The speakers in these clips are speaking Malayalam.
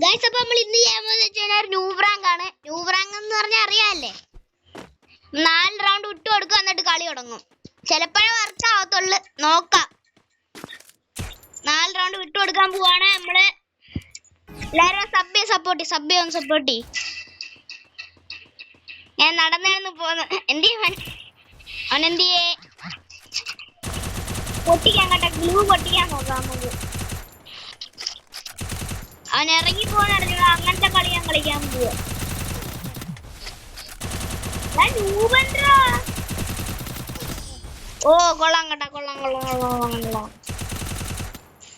ഗൈസ് അപ്പൊ നമ്മൾ ഇന്ന് ചെയ്യാൻ പോകുന്നത് ന്യൂബ് റാങ്ക് ആണ്. ന്യൂബ് റാങ്ക് എന്ന് പറഞ്ഞാൽ അറിയാല്ലേ, 4 റൗണ്ട് വിട്ടു കൊടുക്കും എന്നിട്ട് കളി തുടങ്ങും. ചിലപ്പോഴേ വർക്ക് ആവത്തുള്ളു, നോക്കാം. 4 റൗണ്ട് വിട്ടു കൊടുക്കാൻ പോവാണ് നമ്മള്. എല്ലാരും സപ്പോർട്ട് ഞാൻ നടന്നു പോന്നു. അവനെന്തിയെ പൊട്ടിക്കാൻ കേട്ടോ, ഗ്ലൂ പൊട്ടിക്കാൻ നോക്കാം നമുക്ക്. അവൻ ഇറങ്ങി പോകാൻ അങ്ങനത്തെ കളി ഞാൻ കളിക്കാൻ പോവാ. ഓ കൊള്ളാം കേട്ടാ, കൊള്ളാം.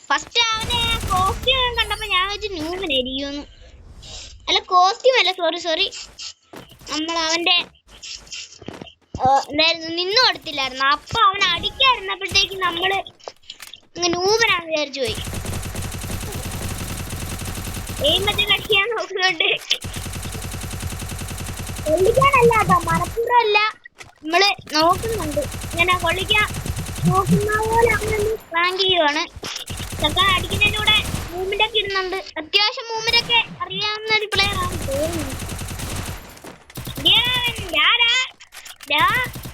ഫസ്റ്റ് അവനെ കോസ്റ്റ്യൂം കണ്ടപ്പോ ഞാൻ വെച്ച് ന്യൂബിനായിരിക്കുമെന്ന്. അല്ല കോസ്റ്റ്യൂം അല്ല, സോറി നമ്മൾ അവന്റെ എന്തായിരുന്നു നിന്നു കൊടുത്തില്ലായിരുന്നു. അപ്പൊ അവൻ അടിക്കായിരുന്നപ്പോഴത്തേക്ക് നമ്മള് ന്യൂബനാന്ന് വിചാരിച്ചു പോയി. മറ്റേ കടിക്കാൻ നോക്കുന്നുണ്ട്. കൊള്ളിക്കാനല്ല കേട്ടോ, മനപ്പൂർവ്വം അല്ല, നമ്മള് നോക്കുന്നുണ്ട്. ഇങ്ങനെ കൊള്ളിക്കാൻ നോക്കുന്ന പോലെ അവനൊന്ന് റാങ്ക് ചെയ്യുവാണ്. ഇതൊക്കെ അടിക്കുന്നതിന്റെ കൂടെ മൂവ്മെന്റ് ഒക്കെ ഇടുന്നുണ്ട്. അത്യാവശ്യം മൂവ്മെന്റ് ഒക്കെ അറിയാവുന്ന ഒരു പ്ലെയർ ആണ് തോന്നുന്നു.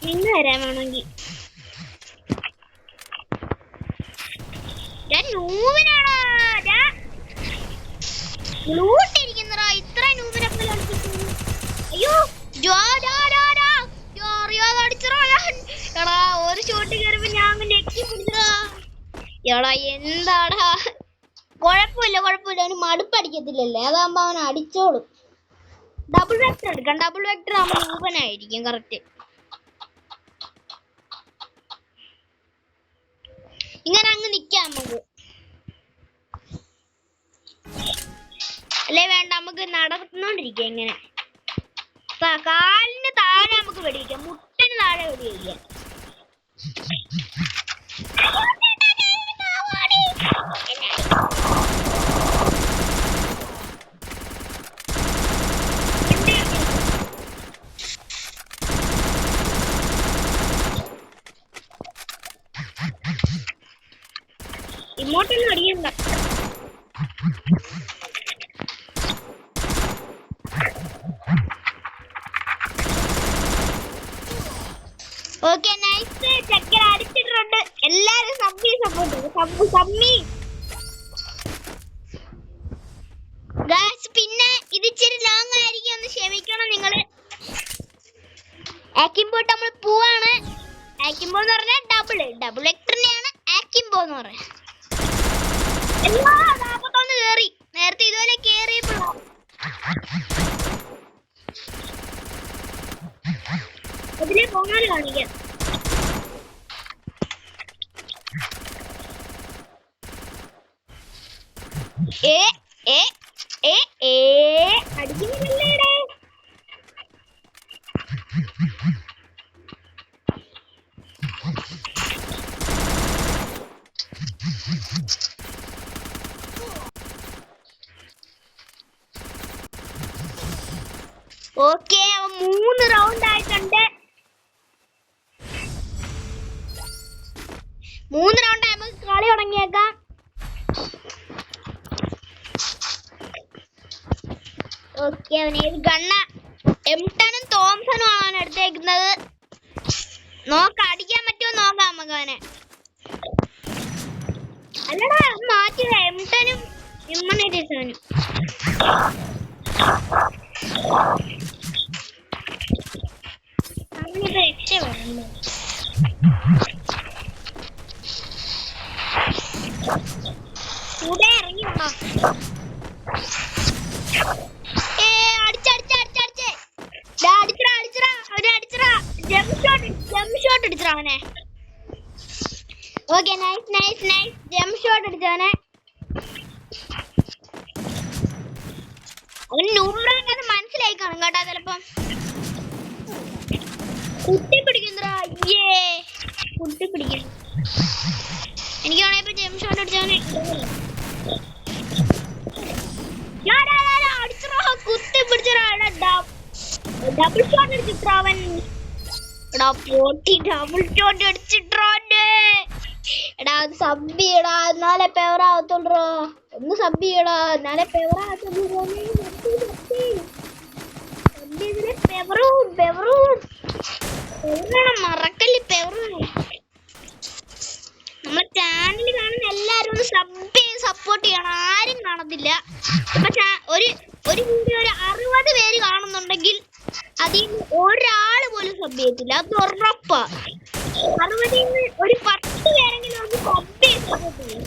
നിന്ന് തരാൻ വേണമെങ്കിൽ നൂവിനാണോ ൂട്ടിരിക്കുന്നോ ഇത്ര നൂബിനെ പോലെ കളിപ്പിക്കുന്നു. അയ്യോ അറിയാതെ അടിച്ചറാ. എടാ ഒരു ഷോട്ട് കയറിയപ്പോ ഞാൻ നെക്കി പിടിച്ചടാ. എടാ എന്താടാ, കുഴപ്പമില്ല അവന് മടുപ്പടിക്കത്തില്ലല്ലേ, അതാകുമ്പോ അവൻ അടിച്ചോളും. ഡബിൾ വെക്ടർ എടുക്കാം, ഡബിൾ വെക്ടർ ആകുമ്പോ നൂബനായിരിക്കും കറക്റ്റ്. ഇങ്ങനെ അങ്ങ് നിക്കാം നമുക്ക്. അല്ലേ വേണ്ട, നമുക്ക് നടന്നോണ്ടിരിക്കാം. ഇങ്ങനെ കാലിന് താഴെ നമുക്ക് വെടിവെക്കാം, മുട്ടിന് താഴെ വെടിവെക്കാം. ഇങ്ങോട്ടൊന്നും അടിയണ്ട. ഓക്കെ നൈസ്, ചക്കര അടിച്ചിട്ടുണ്ട്. എല്ലാരും സമ്മി ഗായ്സ്. പിന്നെ ഇത് ഇച്ചിരി ലോങ് ആയിരിക്കും, ഒന്ന് ക്ഷമിക്കണം നിങ്ങള്. ആക്കിംബോട്ട് നമ്മൾ പോവാണ്. ആക്കിംബോ എന്ന് പറഞ്ഞാൽ ഡബിൾ വെക്ടറിനെയാണ് ആക്കിംബോ എന്ന് പറയാം. എല്ലാ 41 കേറി, നേരത്തെ ഇതുപോലെ കേറിയപ്പോഴോ. അതിലെ പോകാൻ കാണിക്കാം. അടിക്കുന്നില്ലേടേ. ഓക്കെ, 3 റൗണ്ട് ആയിട്ടുണ്ട്. 3 റൗണ്ട് ആയി നമുക്ക് കളി തുടങ്ങിയേക്കാം. ഓക്കെ, അവന് ഏത് ഗണ്ണ, M10ഉം തോംസണും ആണ് അവൻ എടുത്തേക്കുന്നത്. നോക്കാം അടിക്കാൻ പറ്റുമോ നോക്കാം നമുക്ക് അവനെ. അല്ലടാ മാറ്റില്ല, M10ഉം M187ഉം. അവനിപ്പോ രക്ഷപ്പെടുന്നു. കൂടെ ഇറങ്ങി വന്നോ. ജംപ് ഷോട്ട് അടിച്ചടാ അവനെ. ഓക്കെ നൈസ് ജംപ് ഷോട്ട് അടിച്ചവനെ. അവന് ന്യൂബ് റാങ്ക് അത് മനസ്സിലായി കാണും കേട്ടാ. ചിലപ്പം കുത്തിപ്പിടിക്കുന്നടാ. കുത്തിപ്പിടിക്കുന്നു. എനിക്ക് വേണേ ഇപ്പൊ ജംപ് ഷോട്ട് അടിച്ചവനെ അടിച്ചടാ, കുത്തിപ്പിടിച്ചടാ. ഡബിൾ ഷോട്ട് അടിച്ചിട്ടാ അവൻ. ഡബിൾ ഷോട്ട് അടിച്ചിട്ടാ. എടാ അത് സബ് ചെയ്യടാ, എന്നാലേ ഫേവർ ആവത്തുള്ളൂ. ഒന്ന് സബ് ചെയ്യടാ, എന്നാലേ ഫേവർ ആവത്തുള്ളൂ. മറക്കല്ലേ ഫേവർ. നമ്മുടെ ചാനൽ കാണുന്ന എല്ലാരും ഒന്ന് സബ് ചെയ്ത് സപ്പോർട്ട് ചെയ്യണം. ആരും കാണത്തില്ല. ഇപ്പൊ ഒരു വീഡിയോ 60 പേര് കാണുന്നുണ്ടെങ്കിൽ അതിൽ ഒരാള് പോലും സബ് ചെയ്യത്തില്ല. അത് ഉറപ്പാ. 60 ഒരു 10 പേരെങ്കിലും ഒന്ന് സബ് ചെയ്ത് സപ്പോർട്ട് ചെയ്യും.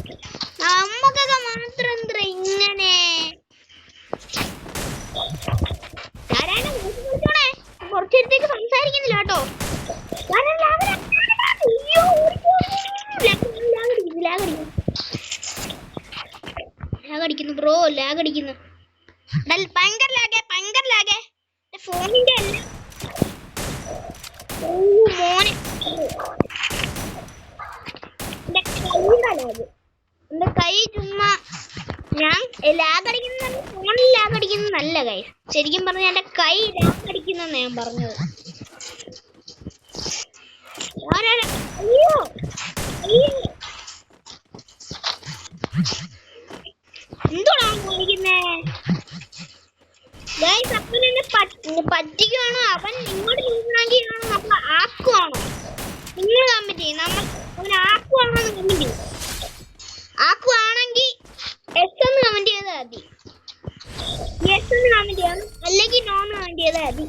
നമ്മക്കൊക്കെ മാത്രം എന്താ ഇങ്ങനെ? ആരായാലും കുറച്ചേരത്തേക്ക് സംസാരിക്കുന്നില്ല കേട്ടോ. ലാഗടിക്കുന്നു ബ്രോ, ലാഗടിക്കുന്നു. ഭയങ്കര ലാഗേ ഫോണിന്റെ അല്ല. മോനെ എന്റെ കൈ ചുമ്മാ ഞാൻ ലാഗടിക്കുന്ന ഫോണിൽ ലാഗടിക്കുന്ന നല്ല കൈ. ശരിക്കും പറഞ്ഞ എന്റെ കൈ ലാഗടിക്കുന്ന ഞാൻ പറഞ്ഞത്. അയ്യോ എന്തോടാ കാണിക്കുന്നേ? അപ്പൻ എന്നെ പറ്റിക്കുവാണോ? അവൻ ഇങ്ങോട്ട് നീങ്ങണമെങ്കിൽ നമ്മൾ ആക്കുവാണോ? നിങ്ങൾ കമന്റ് ചെയ്യും. നമ്മൾ അവൻ ആക്കുവാണോ എന്ന് കമന്റ് ചെയ്യും. ആക്കുവാണെങ്കിൽ എസ് എന്ന് കമന്റ് ചെയ്താൽ മതി. യെസ് എന്ന് കമന്റ് ചെയ്യണം, അല്ലെങ്കിൽ നോ എന്ന് കമന്റ് ചെയ്താൽ മതി.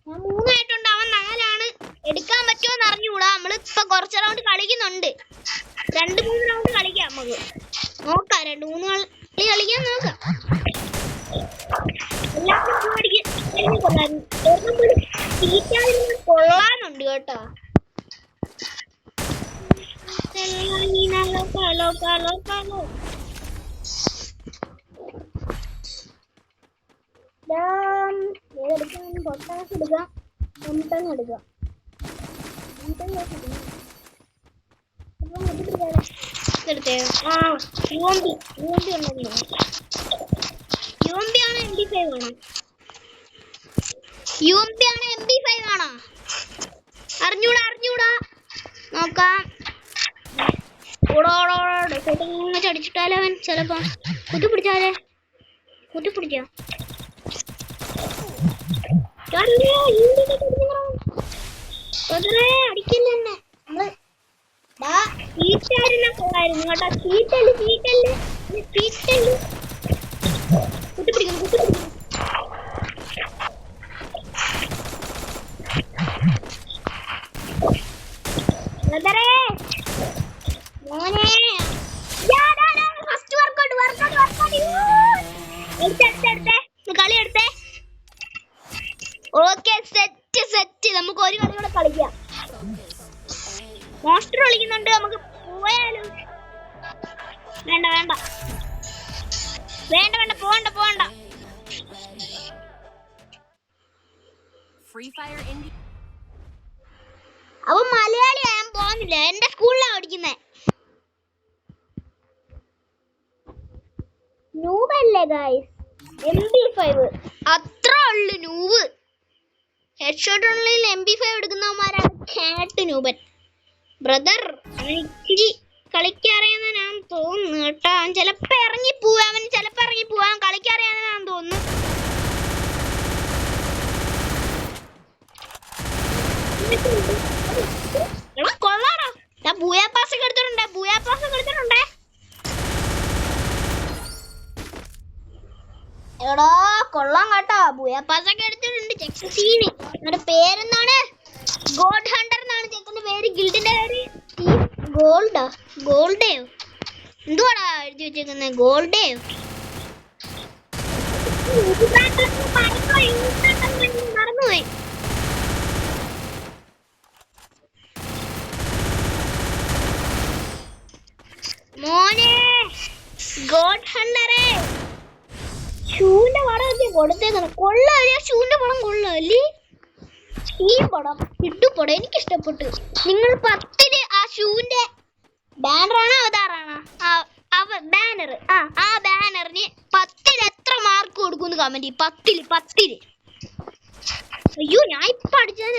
ഞാൻ 3 ആയിട്ടുണ്ട്, അവൻ 4 എടുക്കാൻ പറ്റുമോ എന്ന് അറിഞ്ഞുകൂടാ. നമ്മളിപ്പോ കുറച്ച് റൗണ്ട് കളിക്കുന്നുണ്ട്. 2-3 റൗണ്ട് കളിക്കാം. നമുക്ക് നോക്കാം. 2-3 കളി കളിക്കാൻ നോക്കാം. കൊള്ളാനുണ്ട് കേട്ടോ. പൊട്ടാസ് എടുക്കാം, എംടൺ എടുക്കാം. എടുത്തേ. യുഎംപി ആണ് MP5 ആണോ? യുഎംപി ആണ് MP5 ആണോ? അറിഞ്ഞൂടാ. നോക്കാം. ചടിച്ചിട്ടാലോ അവൻ ചിലപ്പോ കുത്തിപ്പിടിച്ചാലേ. കുത്തിപ്പിടിച്ചോ? അടിക്കില്ല തന്നെ. നമ്മള് സീറ്റായിരുന്ന കൊള്ളായിരുന്നു കേട്ടോ. സീറ്റല് കുത്തിപ്പിടിക്കുന്നു. മോനെ ഫസ്റ്റ് എടുത്തേ കളി എടുത്തേ. Okay set. നമുക്ക് ഒരു കളി കൂടെ കളിക്കാം. മോസ്റ്റർ കളിക്കുന്നുണ്ട്, നമുക്ക് പോയാലും. വേണ്ട പോണ്ട. അവൻ മലയാളി ആയാൻ പോകുന്നില്ല. എന്റെ സ്കൂളിലാണ് പഠിക്കുന്നേ. നൂബല്ലേ ഗായ്സ്? MP5 അത്ര ഉള്ളു നൂബ്. ഹെഡ്ഷോട്ട് ഉള്ളിൽ MP5 എടുക്കുന്നവന്മാരാണ് കേട്ട് നൂബൻ. ബ്രദർ അവൻ ഇച്ചിരി കളിക്കറിയാന്ന് ഞാൻ തോന്നുന്നു കേട്ടോ. അവൻ ചിലപ്പോ ഇറങ്ങിപ്പോവാൻ കളിക്കറിയാന്ന് ഞാൻ തോന്നുന്നു. കൊള്ളാടാ. ഞാൻ ബൂയാപ്പാസ് എടുത്തിട്ടുണ്ടേ. എടാ കൊള്ളാം കേട്ടോ. ബൂയാപ്പാസ് ഒക്കെ എടുത്തിട്ടുണ്ട്. Check scene. അവന്റെ പേരെന്താണ്? ഗോഡ് ഹണ്ടർ എന്നാണ് ചെക്കന്റെ പേര്. ഗിൽഡിന്റെ പേര് ഗോൾഡേയോ എന്തുവാടാ എഴുതി വെച്ചേക്കുന്നത്? ഗോൾഡേയോ? മറന്നുപോയി. മോനെ ഗോഡ് ഹണ്ടറേ, ഷൂന്റെ പടം ഒക്കെ കൊടുത്തേക്കണം. കൊള്ളാം. ഷൂന്റെ പടം കൊള്ളാല്ലേ? ഈ പടം ഇട്ടുപടം എനിക്ക് ഇഷ്ടപ്പെട്ടു. നിങ്ങൾ 10 ആ ഷൂന്റെ ബാനറാണോ അവതാറാണോ? ബാനർ. ആ ബാനറിന് 10 എത്ര മാർക്ക് കൊടുക്കുന്നു കമന്റ്? 10. അയ്യോ ഞാൻ ഇപ്പൊ അടിച്ചേ.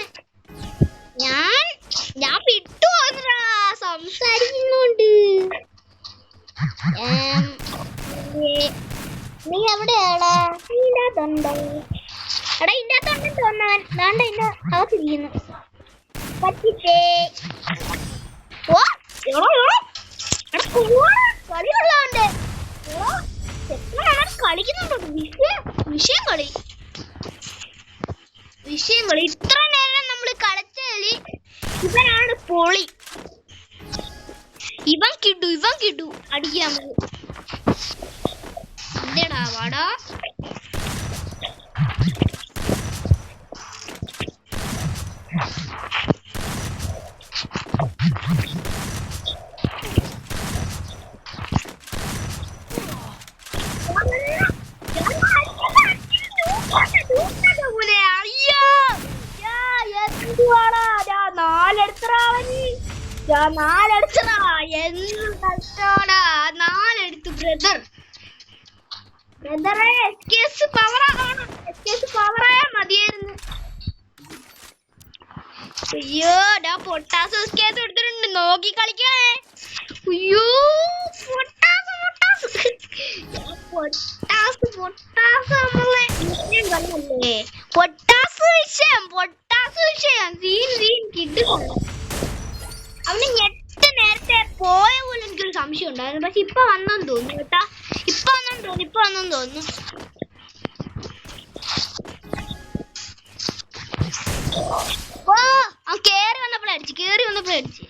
ഞാൻ വിട്ടു സംശയം. നീ എവിടെയാടാ? ഇതിനകത്തുണ്ടോ? എടാ ഇതിനകത്തുണ്ടെന്ന് തോന്നാൻ. ദാണ്ട ഇതിന്റെ അകത്തിരിക്കുന്നു. പറ്റിച്ചേ. ഓ എടോ കളിയുള്ളതുണ്ട്. കളിക്കുന്നുണ്ടോ? വിഷയം കളി ഇത്ര നേരം നമ്മൾ കളിച്ച കളി. ഇവനാണ് പൊളി. ഇവൻ കിട്ടു അടിക്കാൻ എന്തേടാ വാടാ. നാലെടുത്തു ബ്രദറെ. പവറായ മതിയായിരുന്നു. അയ്യോ പൊട്ടാസ് എസ്കേസ് എടുത്തിട്ടുണ്ട്. നോക്കി കളിക്കണേ. അയ്യോ പൊട്ടാസ് നമ്മളെ കളിയല്ലേ. പൊട്ടാസ് വിഷയം സീൻ കിട്ടും. അവന് ഞെട്ട് നേരത്തെ പോയ പോലെ എനിക്കൊരു സംശയം ഉണ്ടായിരുന്നു. പക്ഷെ ഇപ്പൊ വന്നെന്ന് തോന്നുന്നു കേട്ടാ. ഇപ്പൊ വന്നെന്ന് തോന്നുന്നു. ഓ കേറി വന്നപ്പോഴേ അടിച്ച്.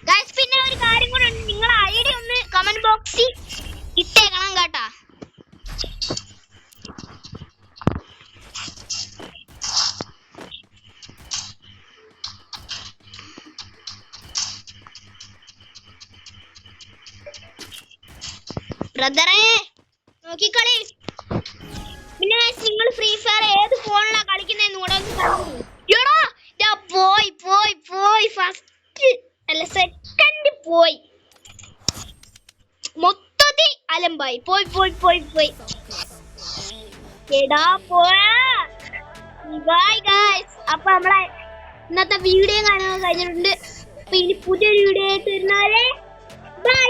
ഗൈസ് പിന്നെ ഒരു കാര്യം കൂടെ ഉണ്ട്. നിങ്ങളെ ഐഡി ഒന്ന് കമന്റ് ബോക്സിൽ ഇട്ടേക്കണം കേട്ടാ. ബ്രദറെ നോക്കിക്കളി. പിന്നെ നിങ്ങൾ ഫ്രീ ഫയർ ഏത് ഫോണിലാ കളിക്കുന്നതെന്ന് കൂടെ ഒന്ന് പറഞ്ഞു. പോയി ഫസ്റ്റ് അല്ല സെക്കൻഡ് പോയി. മൊത്തത്തിൽ അലമ്പായി. പോയി എടാ പോയാ. Bye guys. അപ്പൊ നമ്മളെ ഇന്നത്തെ വീഡിയോ കാണാൻ കഴിഞ്ഞിട്ടുണ്ട്. അപ്പൊ ഇനി പുതിയൊരു വീഡിയോ ആയിട്ട് വരുന്നവരെ ബൈ.